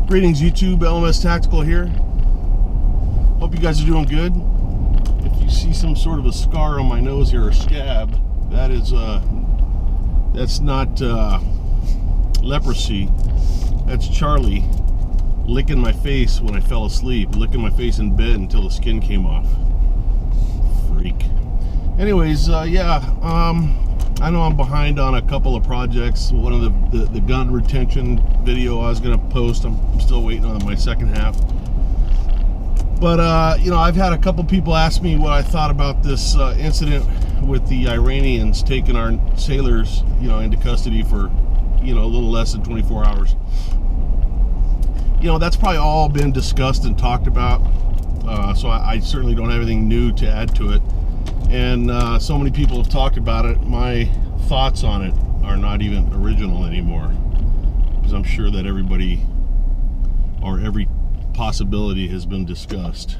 Greetings YouTube, LMS Tactical here. Hope you guys are doing good. If you see some sort of a scar on my nose here, or scab, that is that's not leprosy. That's Charlie licking my face when I fell asleep, licking my face in bed until the skin came off. Freak. Anyways, I know I'm behind on a couple of projects. One of the gun retention video I was going to post, I'm still waiting on my second half. But I've had a couple people ask me what I thought about this incident with the Iranians taking our sailors, into custody for, a little less than 24 hours. That's probably all been discussed and talked about. So I certainly don't have anything new to add to it. And so many people have talked about it. My thoughts on it are not even original anymore, because I'm sure that everybody or every possibility has been discussed.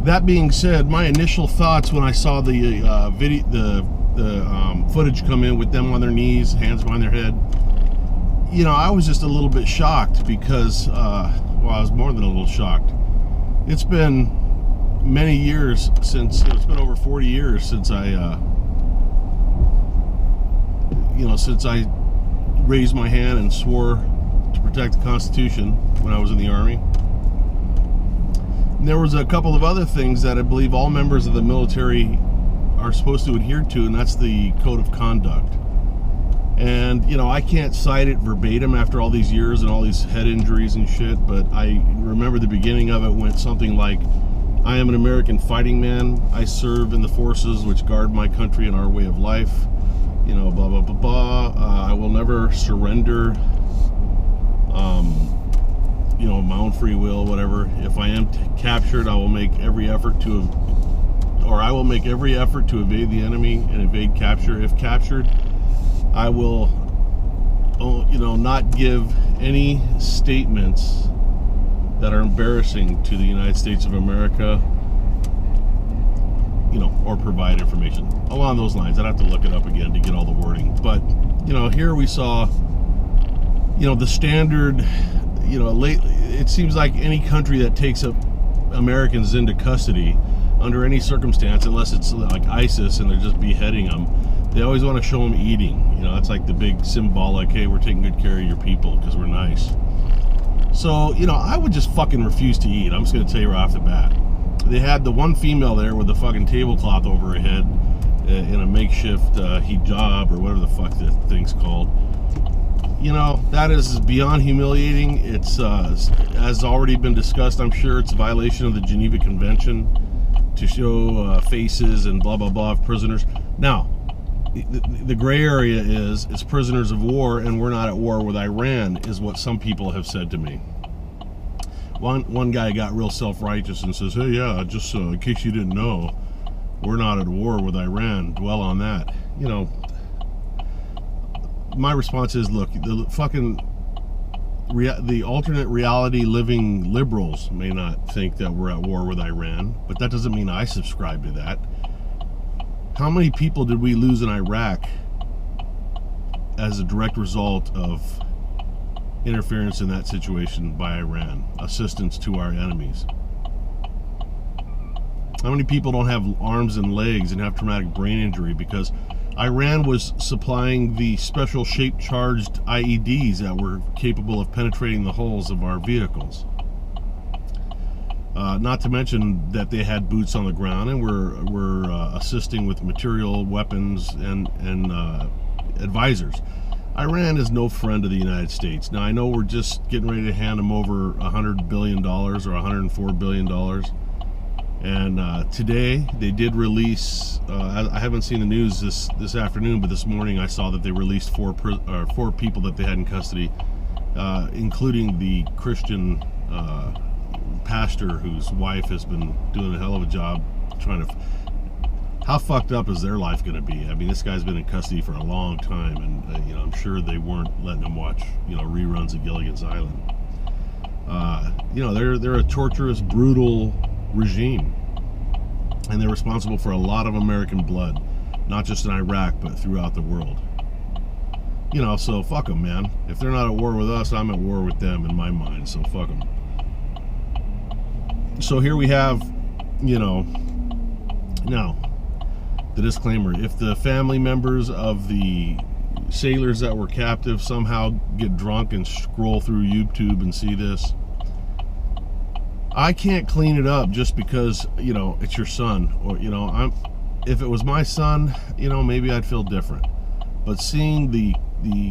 That being said, my initial thoughts when I saw the footage come in with them on their knees, hands behind their head, I was just a little bit shocked because, I was more than a little shocked. It's been many years since, it's been over 40 years since I raised my hand and swore to protect the Constitution when I was in the Army. And there was a couple of other things that I believe all members of the military are supposed to adhere to, and that's the code of conduct. And I can't cite it verbatim after all these years and all these head injuries and shit, but I remember the beginning of it went something like, I am an American fighting man. I serve in the forces which guard my country and our way of life. Blah, blah, blah, blah. I will never surrender, my own free will, whatever. If I am captured, I will make every effort to evade the enemy and evade capture. If captured, I will, not give any statements that are embarrassing to the United States of America, or provide information along those lines. I'd have to look it up again to get all the wording. But, here we saw, the standard, it seems like any country that takes up Americans into custody under any circumstance, unless it's like ISIS and they're just beheading them, they always want to show them eating. That's like the big symbolic, hey, we're taking good care of your people because we're nice. So, I would just fucking refuse to eat. I'm just going to tell you right off the bat. They had the one female there with the fucking tablecloth over her head in a makeshift hijab or whatever the fuck that thing's called. That is beyond humiliating. It's, as already been discussed, I'm sure it's a violation of the Geneva Convention to show faces and blah, blah, blah of prisoners. Now, the gray area is it's prisoners of war and we're not at war with Iran, is what some people have said to me. One guy got real self-righteous and says, hey, yeah, just in case you didn't know, we're not at war with Iran. Dwell on that. My response is, look, the fucking the alternate reality living liberals may not think that we're at war with Iran, but that doesn't mean I subscribe to that. How many people did we lose in Iraq as a direct result of interference in that situation by Iran, assistance to our enemies? How many people don't have arms and legs and have traumatic brain injury because Iran was supplying the special shape charged IEDs that were capable of penetrating the hulls of our vehicles? Not to mention that they had boots on the ground and were assisting with material, weapons, and advisors. Iran is no friend of the United States. Now, I know we're just getting ready to hand them over $100 billion or $104 billion. And today they did release, I haven't seen the news this afternoon, but this morning I saw that they released four people that they had in custody, including the Christian pastor whose wife has been doing a hell of a job trying to... How fucked up is their life going to be? I mean, this guy's been in custody for a long time, and I'm sure they weren't letting him watch reruns of Gilligan's Island. They're a torturous, brutal regime, and they're responsible for a lot of American blood, not just in Iraq but throughout the world. You know, so fuck them, man. If they're not at war with us, I'm at war with them in my mind, so fuck them. So here we have, you know, now, the disclaimer, if the family members of the sailors that were captive somehow get drunk and scroll through YouTube and see this, I can't clean it up just because, you know, it's your son. Or, you know, if it was my son, you know, maybe I'd feel different. But seeing the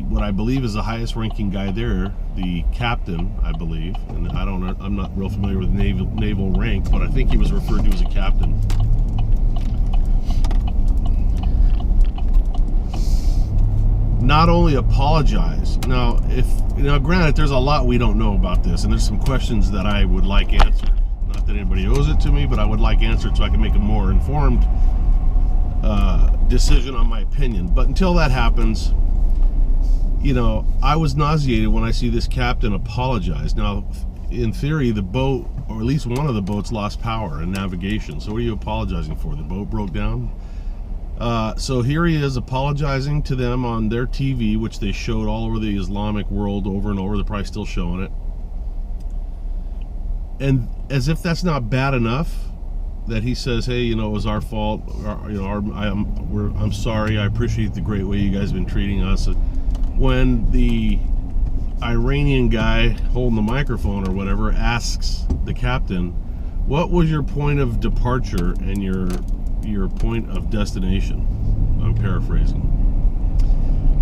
what I believe is the highest ranking guy there, the captain, I believe, and I'm not real familiar with naval rank, but I think he was referred to as a captain. Not only apologize. Now, granted, there's a lot we don't know about this, and there's some questions that I would like answered. Not that anybody owes it to me, but I would like answered so I can make a more informed decision on my opinion. But until that happens, you know, I was nauseated when I see this captain apologize. Now, in theory, the boat, or at least one of the boats, lost power and navigation. So what are you apologizing for? The boat broke down? So here he is apologizing to them on their TV, which they showed all over the Islamic world over and over. They're probably still showing it. And as if that's not bad enough, that he says, hey, you know, it was our fault. I'm sorry. I appreciate the great way you guys have been treating us. When the Iranian guy holding the microphone or whatever asks the captain, what was your point of departure and your point of destination? I'm paraphrasing.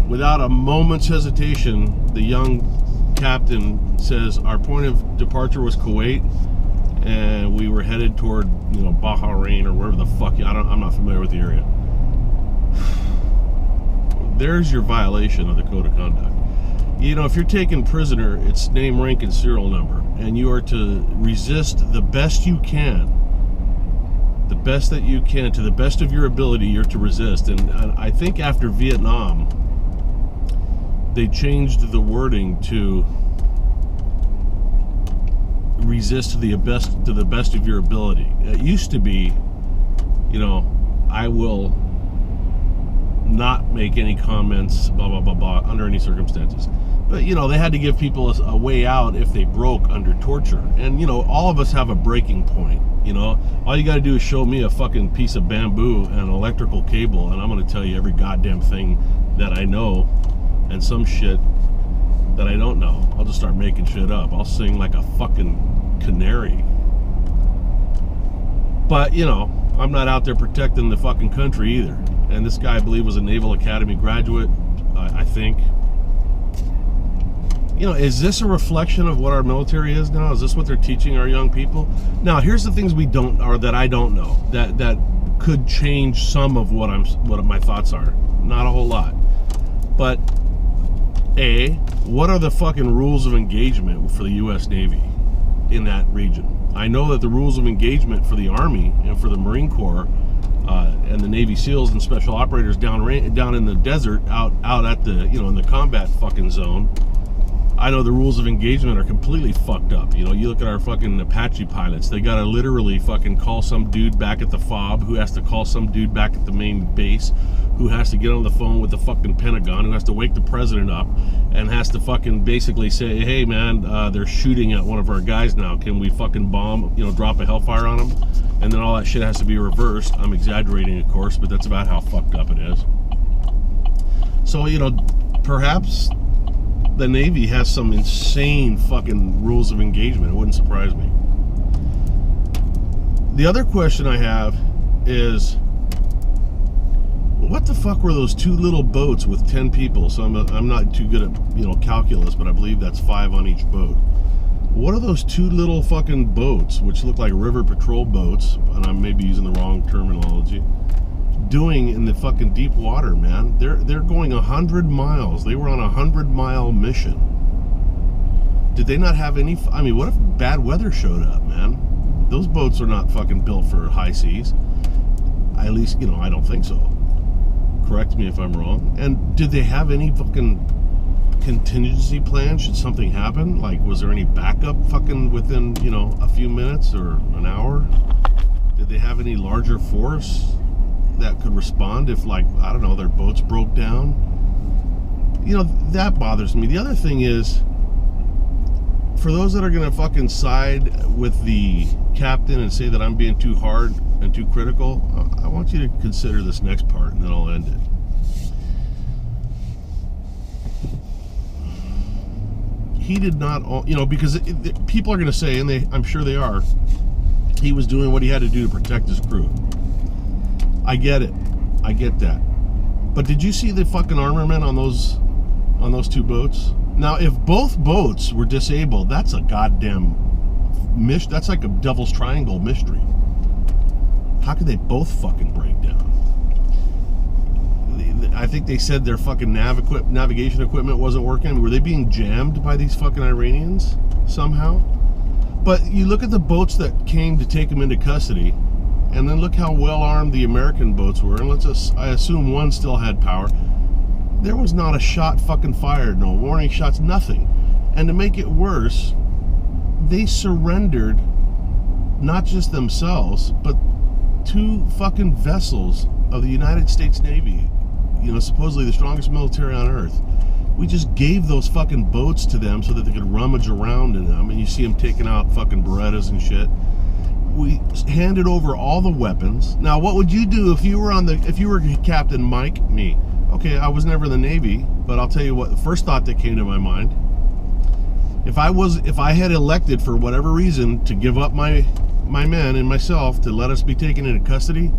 Without a moment's hesitation, the young captain says, our point of departure was Kuwait, and we were headed toward, you know, Bahrain or wherever the fuck. I'm not familiar with the area. There's your violation of the code of conduct. You know, if you're taken prisoner, it's name, rank, and serial number, and you are to resist the best you can. The best that you can, to the best of your ability, you're to resist. And I think after Vietnam, they changed the wording to resist to the best of your ability. It used to be, you know, I will not make any comments, blah, blah, blah, blah, under any circumstances. But, you know, they had to give people a way out if they broke under torture. And, you know, all of us have a breaking point. You know, all you got to do is show me a fucking piece of bamboo and an electrical cable, and I'm going to tell you every goddamn thing that I know, and some shit that I don't know. I'll just start making shit up. I'll sing like a fucking canary. But, you know, I'm not out there protecting the fucking country either. And this guy, I believe, was a Naval Academy graduate, I think. You know, is this a reflection of what our military is now? Is this what they're teaching our young people? Now, here's the things we don't, or that I don't know, that could change some of what my thoughts are. Not a whole lot. But A, what are the fucking rules of engagement for the U.S. Navy in that region? I know that the rules of engagement for the Army and for the Marine Corps and the Navy SEALs and special operators down in the desert, out at the, you know, in the combat fucking zone. I know the rules of engagement are completely fucked up. You know, you look at our fucking Apache pilots, they gotta literally fucking call some dude back at the FOB, who has to call some dude back at the main base, who has to get on the phone with the fucking Pentagon, who has to wake the president up, and has to fucking basically say, hey man, they're shooting at one of our guys now, can we fucking bomb, you know, drop a hellfire on them? And then all that shit has to be reversed. I'm exaggerating, of course, but that's about how fucked up it is. So, you know, perhaps the Navy has some insane fucking rules of engagement. It wouldn't surprise me. The other question I have is, what the fuck were those two little boats with 10 people? So I'm not too good at, you know, calculus, but I believe that's 5 on each boat. What are those two little fucking boats, which look like river patrol boats, and I may be using the wrong terminology, doing in the fucking deep water, man? They're going 100 miles. They were on a 100-mile mission. Did they not have any? I mean, what if bad weather showed up, man? Those boats are not fucking built for high seas. At least, you know, I don't think so. Correct me if I'm wrong. And did they have any fucking contingency plan should something happen? Like, was there any backup fucking within, you know, a few minutes or an hour? Did they have any larger force that could respond if, like, I don't know, their boats broke down? that bothers me. The other thing is, for those that are gonna fucking side with the captain and say that I'm being too hard and too critical, I want you to consider this next part, and then I'll end it. He did not, because people are going to say, and I'm sure they are, he was doing what he had to do to protect his crew. I get it. I get that. But did you see the fucking armament on those two boats? Now, if both boats were disabled, that's a goddamn that's like a Devil's Triangle mystery. How could they both fucking break down? I think they said their fucking navigation equipment wasn't working. I mean, were they being jammed by these fucking Iranians somehow? But you look at the boats that came to take them into custody, and then look how well armed the American boats were. And I assume one still had power. There was not a shot fucking fired, no warning shots, nothing. And to make it worse, they surrendered not just themselves, but 2 fucking vessels of the United States Navy, supposedly the strongest military on earth. We just gave those fucking boats to them so that they could rummage around in them, and you see them taking out fucking Berettas and shit. We handed over all the weapons. Now, what would you do if you were Captain Mike? Me. Okay, I was never in the Navy, but I'll tell you what, the first thought that came to my mind, if I had elected for whatever reason to give up my men and myself to let us be taken into custody,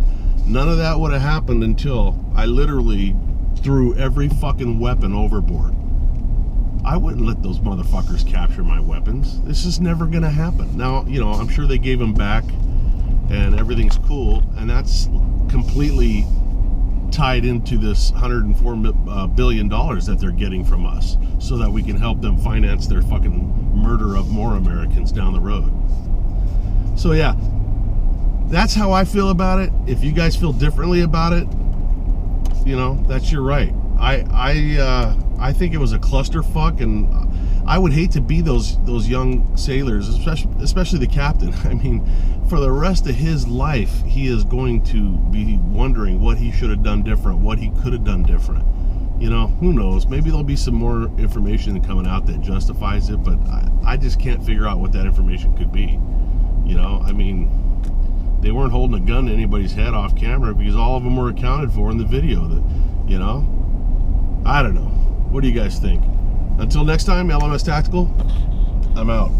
none of that would have happened until I literally threw every fucking weapon overboard. I wouldn't let those motherfuckers capture my weapons. This is never gonna happen. Now, I'm sure they gave them back and everything's cool, and that's completely tied into this $104 billion that they're getting from us so that we can help them finance their fucking murder of more Americans down the road. So yeah, that's how I feel about it. If you guys feel differently about it, that's your right. I think it was a clusterfuck, and I would hate to be those young sailors, especially the captain. I mean, for the rest of his life, he is going to be wondering what he should have done different, what he could have done different. Who knows? Maybe there'll be some more information coming out that justifies it, but I just can't figure out what that information could be. I mean, they weren't holding a gun to anybody's head off camera because all of them were accounted for in the video. I don't know. What do you guys think? Until next time, LMS Tactical, I'm out.